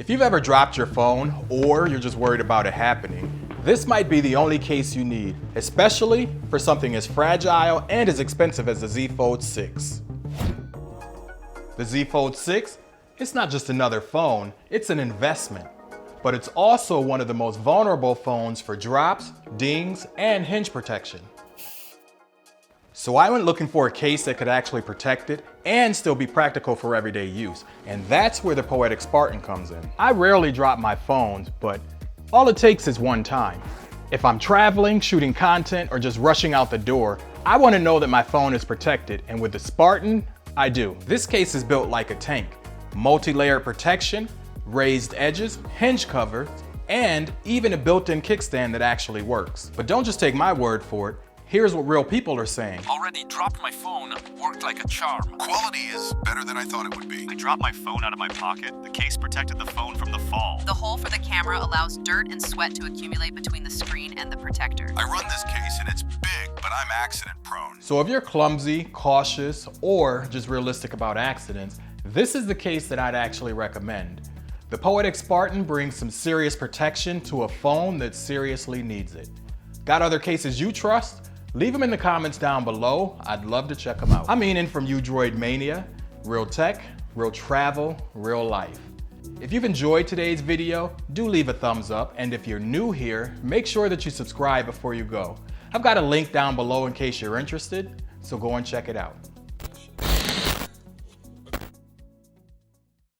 If you've ever dropped your phone or you're just worried about it happening, this might be the only case you need, especially for something as fragile and as expensive as the Z Fold 6. The Z Fold 6, it's not just another phone, it's an investment. But it's also one of the most vulnerable phones for drops, dings, and hinge protection. So I went looking for a case that could actually protect it and still be practical for everyday use. And that's where the Poetic Spartan comes in. I rarely drop my phones, but all it takes is one time. If I'm traveling, shooting content, or just rushing out the door, I want to know that my phone is protected, and with the Spartan, I do. This case is built like a tank. Multi-layered protection, raised edges, hinge cover, and even a built-in kickstand that actually works. But don't just take my word for it. Here's what real people are saying. Already dropped my phone, worked like a charm. Quality is better than I thought it would be. I dropped my phone out of my pocket. The case protected the phone from the fall. The hole for the camera allows dirt and sweat to accumulate between the screen and the protector. I run this case and it's big, but I'm accident prone. So if you're clumsy, cautious, or just realistic about accidents, this is the case that I'd actually recommend. The Poetic Spartan brings some serious protection to a phone that seriously needs it. Got other cases you trust? Leave them in the comments down below. I'd love to check them out. I'm Ian from Droid Mania, real tech, real travel, real life. If you've enjoyed today's video, do leave a thumbs up. And if you're new here, make sure that you subscribe before you go. I've got a link down below in case you're interested, so go and check it out.